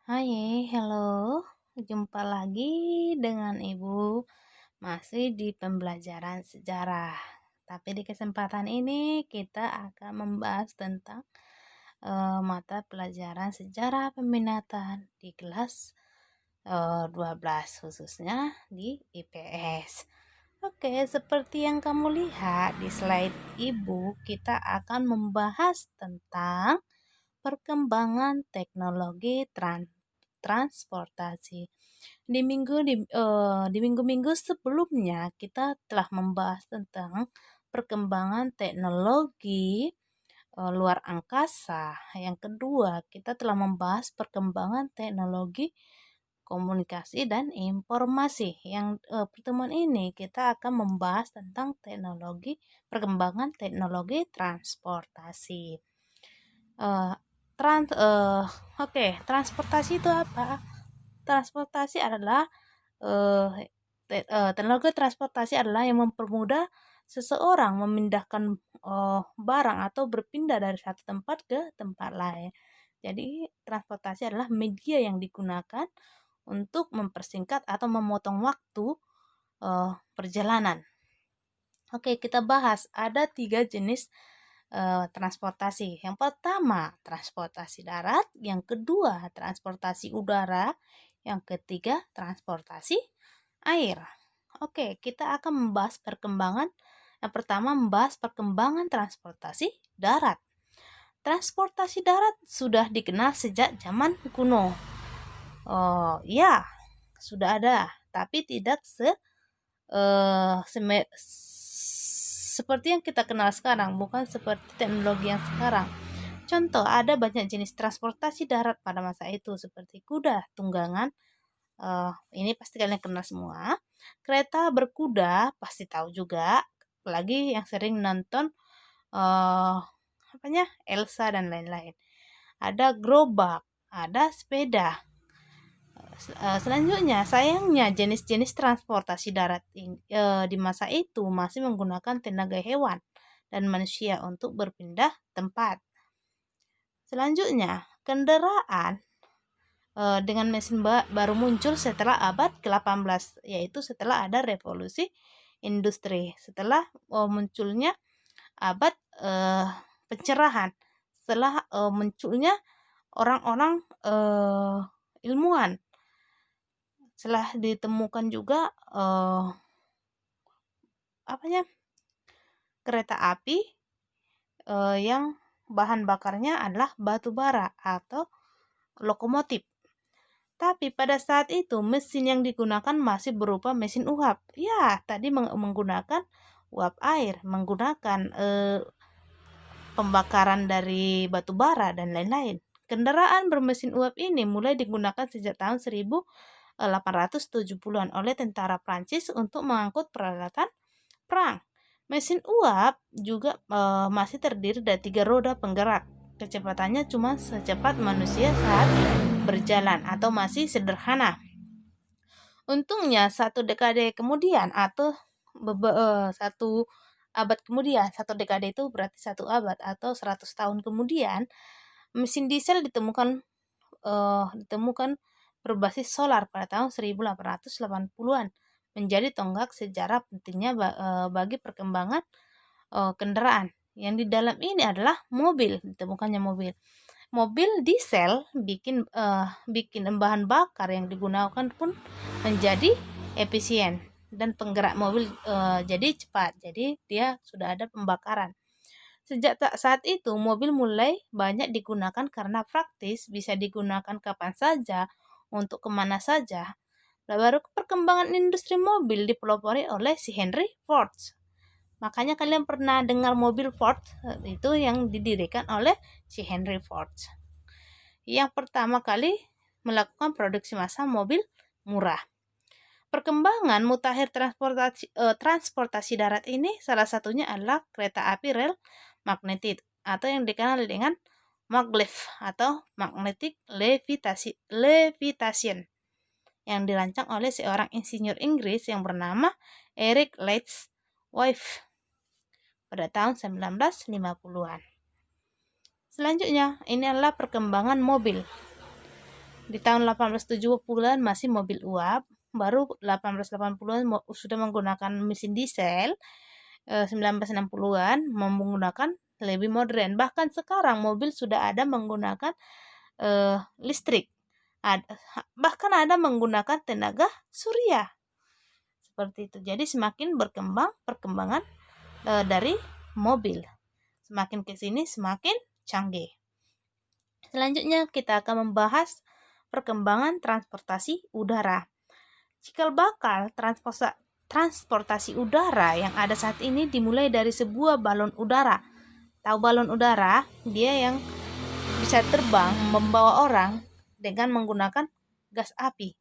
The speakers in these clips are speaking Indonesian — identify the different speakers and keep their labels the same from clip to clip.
Speaker 1: Hai, halo. Jumpa lagi dengan Ibu, masih di pembelajaran sejarah. Tapi di kesempatan ini kita akan membahas tentang mata pelajaran sejarah peminatan di kelas 12, khususnya di IPS. Oke, seperti yang kamu lihat di slide Ibu, kita akan membahas tentang perkembangan teknologi transportasi. Di minggu-minggu sebelumnya kita telah membahas tentang perkembangan teknologi luar angkasa. Yang kedua, kita telah membahas perkembangan teknologi komunikasi dan informasi. Yang pertemuan ini kita akan membahas tentang perkembangan teknologi transportasi. Eh, trans Oke, transportasi itu apa? Transportasi adalah teknologi transportasi adalah yang mempermudah seseorang memindahkan barang atau berpindah dari satu tempat ke tempat lain. Jadi, transportasi adalah media yang digunakan untuk mempersingkat atau memotong waktu perjalanan. Oke, kita bahas. Ada 3 jenis transportasi. Yang pertama, transportasi darat. Yang kedua, transportasi udara. Yang ketiga, transportasi air. Oke, kita akan membahas perkembangan. Yang pertama, membahas perkembangan transportasi darat. Transportasi darat sudah dikenal sejak zaman kuno. Oh, ya, sudah ada, tapi tidak seperti yang kita kenal sekarang, bukan seperti teknologi yang sekarang. Contoh, ada banyak jenis transportasi darat pada masa itu, seperti kuda tunggangan. Ini pasti kalian kenal semua. Kereta berkuda pasti tahu juga. Apalagi yang sering nonton Elsa dan lain-lain. Ada gerobak, ada sepeda. Selanjutnya, sayangnya jenis-jenis transportasi darat di masa itu masih menggunakan tenaga hewan dan manusia untuk berpindah tempat. Selanjutnya, kendaraan dengan mesin baru muncul setelah abad ke-18, yaitu setelah ada revolusi industri, setelah munculnya abad pencerahan, setelah munculnya orang-orang ilmuwan, setelah ditemukan juga kereta api yang bahan bakarnya adalah batu bara atau lokomotif. Tapi pada saat itu mesin yang digunakan masih berupa mesin uap. Ya, tadi menggunakan uap air, menggunakan pembakaran dari batu bara dan lain-lain. Kendaraan bermesin uap ini mulai digunakan sejak tahun 1870-an oleh tentara Prancis untuk mengangkut peralatan perang. Mesin uap juga masih terdiri dari 3 roda penggerak. Kecepatannya cuma secepat manusia saat berjalan atau masih sederhana. Untungnya satu dekade kemudian atau satu abad kemudian, satu dekade itu berarti satu abad atau 100 tahun kemudian, mesin diesel ditemukan berbasis solar pada tahun 1880-an, menjadi tonggak sejarah pentingnya bagi perkembangan kendaraan. Yang di dalam ini adalah ditemukannya mobil. Mobil diesel bikin bahan bakar yang digunakan pun menjadi efisien dan penggerak mobil jadi cepat. Jadi dia sudah ada pembakaran. Sejak saat itu mobil mulai banyak digunakan karena praktis, bisa digunakan kapan saja, untuk kemana saja. Baru perkembangan industri mobil dipelopori oleh si Henry Ford. Makanya kalian pernah dengar mobil Ford, itu yang didirikan oleh si Henry Ford. Yang pertama kali melakukan produksi massal mobil murah. Perkembangan mutakhir transportasi darat ini salah satunya adalah kereta api rel magnetik atau yang dikenal dengan maglev atau magnetic levitation yang dirancang oleh seorang insinyur Inggris yang bernama Eric Letchworth pada tahun 1950-an. Selanjutnya, ini adalah perkembangan mobil. di tahun 1870-an masih mobil uap, baru 1880-an sudah menggunakan mesin diesel, 1960-an menggunakan lebih modern. Bahkan sekarang mobil sudah ada menggunakan listrik. Bahkan ada menggunakan tenaga surya. Seperti itu. Jadi semakin berkembang perkembangan dari mobil. Semakin ke sini semakin canggih. Selanjutnya kita akan membahas perkembangan transportasi udara. Cikal bakal transportasi udara yang ada saat ini dimulai dari sebuah balon udara. Tahu balon udara? Dia yang bisa terbang membawa orang dengan menggunakan gas api.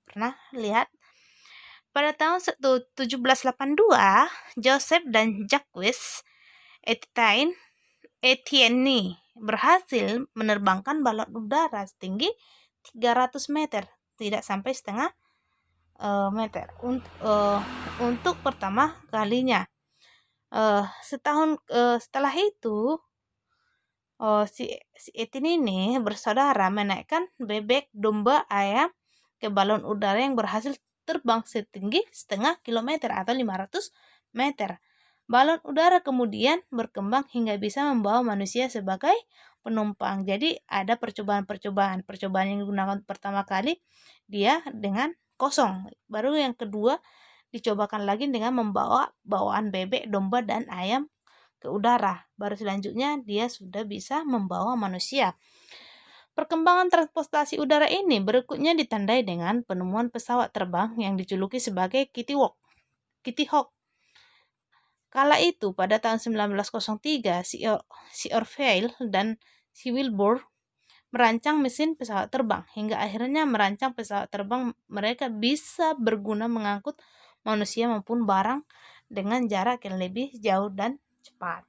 Speaker 1: Pernah lihat? Pada tahun 1782, Joseph dan Jacques Etienne berhasil menerbangkan balon udara setinggi 300 meter, tidak sampai setengah meter, untuk pertama kalinya. Setahun setelah itu, si Etienne ini bersaudara menaikkan bebek, domba, ayam ke balon udara yang berhasil terbang setinggi setengah kilometer atau 500 meter. Balon udara kemudian berkembang hingga bisa membawa manusia sebagai penumpang. Jadi ada percobaan yang digunakan pertama kali dia dengan kosong. Baru yang kedua dicobakan lagi dengan membawa bawaan bebek, domba, dan ayam ke udara. Baru selanjutnya dia sudah bisa membawa manusia. Perkembangan transportasi udara ini berikutnya ditandai dengan penemuan pesawat terbang yang dijuluki sebagai Kitty Hawk. Kala itu pada tahun 1903 si Orville dan si Wilbur merancang mesin pesawat terbang hingga akhirnya merancang pesawat terbang mereka bisa berguna mengangkut manusia maupun barang dengan jarak yang lebih jauh dan cepat.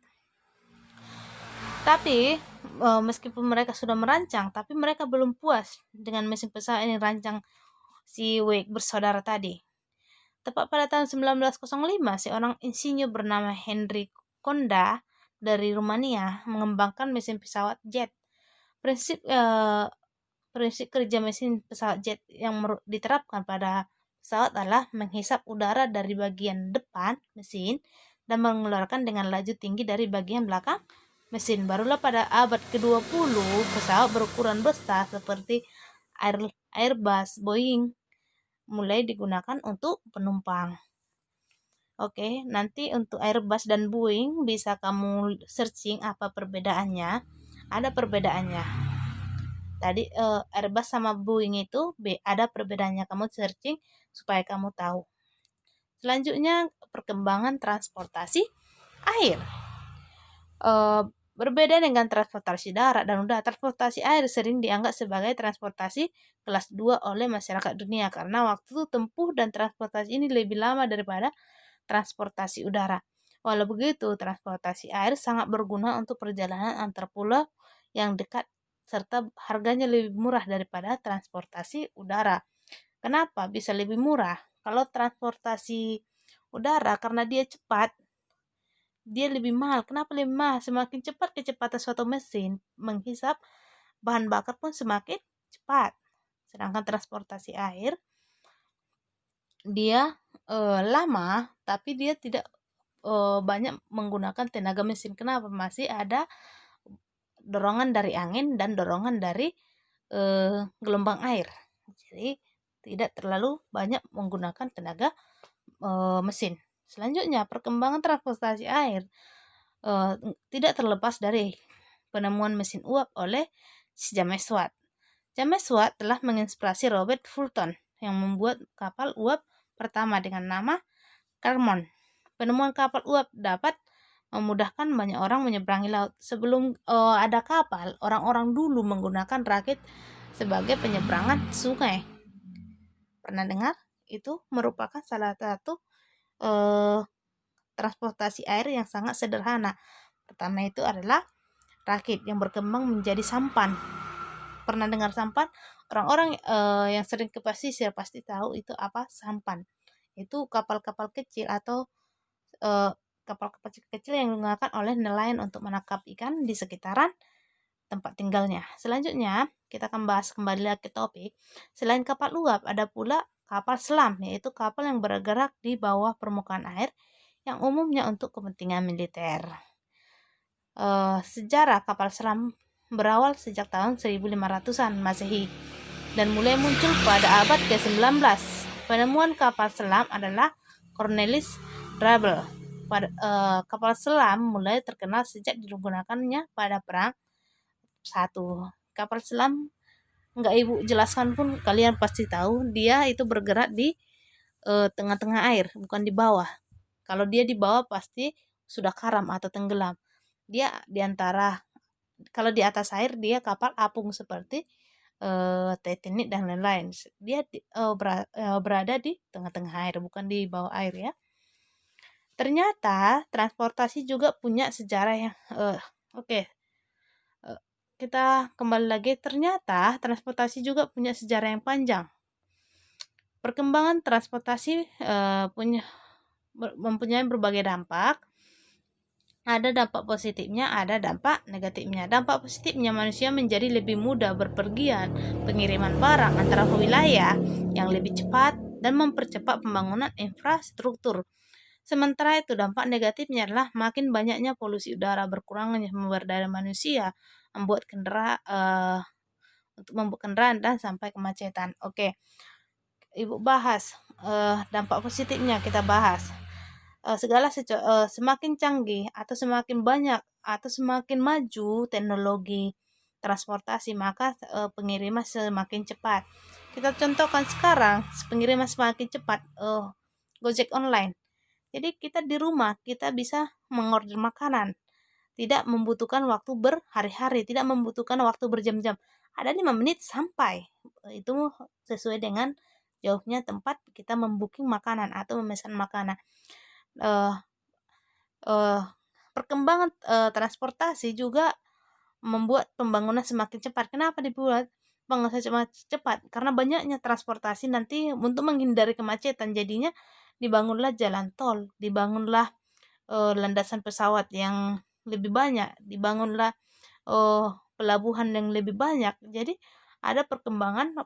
Speaker 1: Tapi meskipun mereka sudah merancang, tapi mereka belum puas dengan mesin pesawat yang dirancang si Wake bersaudara tadi. Tepat pada tahun 1905, seorang insinyur bernama Henry Konda dari Rumania mengembangkan mesin pesawat jet. Prinsip kerja mesin pesawat jet yang diterapkan pada pesawat adalah menghisap udara dari bagian depan mesin dan mengeluarkan dengan laju tinggi dari bagian belakang mesin. Barulah pada abad ke-20 pesawat berukuran besar seperti Airbus, Boeing mulai digunakan untuk penumpang. Oke, nanti untuk Airbus dan Boeing bisa kamu searching apa perbedaannya. Ada perbedaannya. Tadi Airbus sama Boeing itu ada perbedaannya. Kamu searching supaya kamu tahu. Selanjutnya perkembangan transportasi air. Berbeda dengan transportasi darat dan udara, transportasi air sering dianggap sebagai transportasi kelas 2 oleh masyarakat dunia karena waktu tempuh dan transportasi ini lebih lama daripada transportasi udara. Walau begitu, transportasi air sangat berguna untuk perjalanan antar pulau yang dekat serta harganya lebih murah daripada transportasi udara. Kenapa bisa lebih murah? Kalau transportasi udara karena dia cepat, dia lebih mahal. Kenapa lebih mahal? Semakin cepat kecepatan suatu mesin menghisap bahan bakar pun semakin cepat. Sedangkan transportasi air dia lama, tapi dia tidak banyak menggunakan tenaga mesin. Kenapa? Masih ada dorongan dari angin dan dorongan dari gelombang air. Jadi tidak terlalu banyak menggunakan tenaga mesin. Selanjutnya, perkembangan transportasi air tidak terlepas dari penemuan mesin uap oleh James Watt. James Watt telah menginspirasi Robert Fulton yang membuat kapal uap pertama dengan nama Clermont. Penemuan kapal uap dapat memudahkan banyak orang menyeberangi laut. Sebelum ada kapal, orang-orang dulu menggunakan rakit sebagai penyeberangan sungai. Pernah dengar? Itu merupakan salah satu transportasi air yang sangat sederhana. Pertama itu adalah rakit yang berkembang menjadi sampan. Pernah dengar sampan? Orang-orang yang sering ke pesisir pasti tahu itu apa sampan. Itu kapal-kapal kecil atau kapal-kapal kecil yang digunakan oleh nelayan untuk menangkap ikan di sekitaran tempat tinggalnya. Selanjutnya, kita akan bahas kembali lagi ke topik. Selain kapal uap, ada pula kapal selam, yaitu kapal yang bergerak di bawah permukaan air yang umumnya untuk kepentingan militer. Sejarah kapal selam berawal sejak tahun 1500-an Masehi dan mulai muncul pada abad ke-19. Penemuan kapal selam adalah Cornelis Drebbel. Kapal selam mulai terkenal sejak digunakannya pada Perang Satu. Kapal selam nggak ibu jelaskan pun kalian pasti tahu, dia itu bergerak di tengah-tengah air, bukan di bawah. Kalau dia di bawah pasti sudah karam atau tenggelam. Dia di antara, kalau di atas air dia kapal apung seperti Titanic dan lain-lain. Dia berada di tengah-tengah air, bukan di bawah air ya. Ternyata transportasi juga punya sejarah yang oke. Kita kembali lagi, ternyata transportasi juga punya sejarah yang panjang. Perkembangan transportasi mempunyai berbagai dampak. Ada dampak positifnya, ada dampak negatifnya. Dampak positifnya, manusia menjadi lebih mudah berpergian, pengiriman barang antara wilayah yang lebih cepat dan mempercepat pembangunan infrastruktur. Sementara itu, dampak negatifnya adalah makin banyaknya polusi udara, berkurangnya sumber daya manusia, membuat kendaraan dan sampai kemacetan. Oke, Ibu bahas dampak positifnya, kita bahas. Semakin canggih atau semakin banyak atau semakin maju teknologi transportasi, maka pengiriman semakin cepat. Kita contohkan sekarang, pengiriman semakin cepat, Gojek online. Jadi kita di rumah kita bisa mengorder makanan, tidak membutuhkan waktu berhari-hari, tidak membutuhkan waktu berjam-jam. Ada 5 menit sampai. Itu sesuai dengan jauhnya tempat kita membooking makanan atau memesan makanan. Perkembangan transportasi juga membuat pembangunan semakin cepat. Kenapa dibuat pembangunan semakin cepat? Karena banyaknya transportasi, nanti untuk menghindari kemacetan jadinya dibangunlah jalan tol, dibangunlah landasan pesawat yang lebih banyak, dibangunlah pelabuhan yang lebih banyak. Jadi ada perkembangan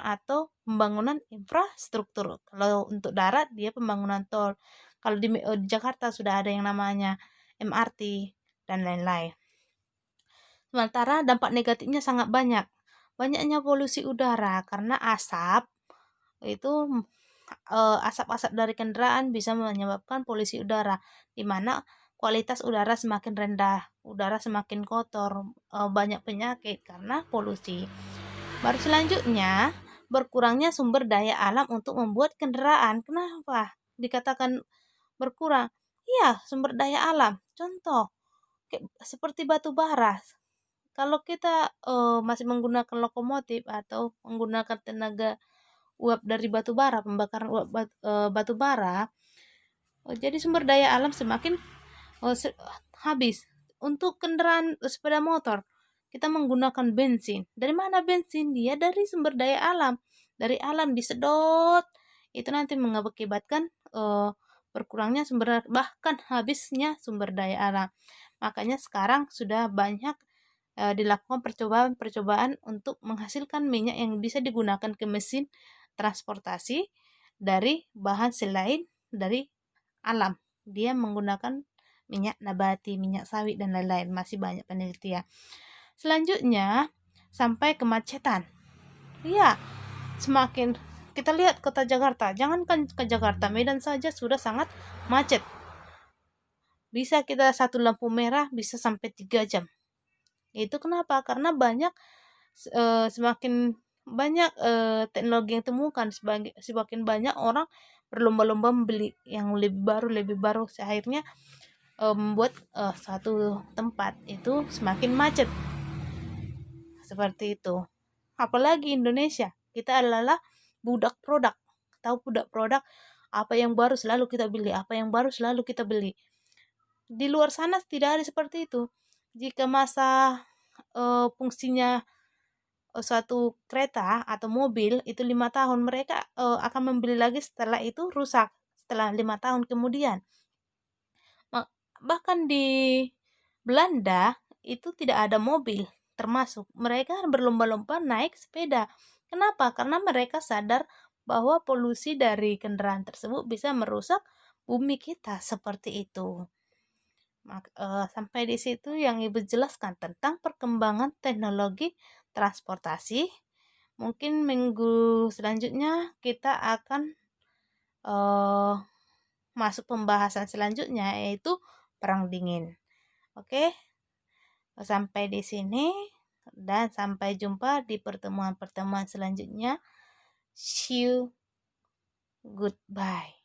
Speaker 1: atau pembangunan infrastruktur. Kalau untuk darat dia pembangunan tol. Kalau di Jakarta sudah ada yang namanya MRT dan lain-lain. Sementara dampak negatifnya sangat banyak. Banyaknya polusi udara karena asap itu, asap-asap dari kendaraan bisa menyebabkan polusi udara, di mana kualitas udara semakin rendah, udara semakin kotor, banyak penyakit karena polusi. Baru selanjutnya, berkurangnya sumber daya alam untuk membuat kendaraan. Kenapa dikatakan berkurang? Iya, sumber daya alam. Contoh, seperti batu bara. Kalau kita masih menggunakan lokomotif atau menggunakan tenaga uap dari batu bara, pembakaran uap batu bara, jadi sumber daya alam semakin habis. Untuk kendaraan sepeda motor, kita menggunakan bensin. Dari mana bensin? Dia dari sumber daya alam. Dari alam disedot, itu nanti mengakibatkan berkurangnya bahkan habisnya sumber daya alam. Makanya sekarang sudah banyak dilakukan percobaan untuk menghasilkan minyak yang bisa digunakan ke mesin transportasi dari bahan selain dari alam. Dia menggunakan minyak nabati, minyak sawit dan lain-lain. Masih banyak penelitian. Selanjutnya sampai kemacetan. Iya, semakin kita lihat kota Jakarta, jangankan ke Jakarta, Medan saja sudah sangat macet. Bisa kita satu lampu merah bisa sampai 3 jam. Itu kenapa? Karena semakin banyak teknologi yang temukan, semakin banyak orang berlomba-lomba membeli yang lebih baru, akhirnya membuat satu tempat itu semakin macet. Seperti itu. Apalagi Indonesia, kita adalah budak produk. Tahu budak produk, apa yang baru selalu kita beli, apa yang baru selalu kita beli. Di luar sana tidak ada seperti itu. Jika masa fungsinya suatu kereta atau mobil itu 5 tahun, mereka akan membeli lagi setelah itu rusak setelah 5 tahun kemudian. Bahkan di Belanda itu tidak ada mobil, termasuk mereka berlomba-lomba naik sepeda. Kenapa? Karena mereka sadar bahwa polusi dari kendaraan tersebut bisa merusak bumi kita, seperti itu. Sampai di situ yang Ibu jelaskan tentang perkembangan teknologi transportasi. Mungkin minggu selanjutnya kita akan masuk pembahasan selanjutnya, yaitu perang dingin. Oke, sampai di sini dan sampai jumpa di pertemuan-pertemuan selanjutnya. See you, goodbye.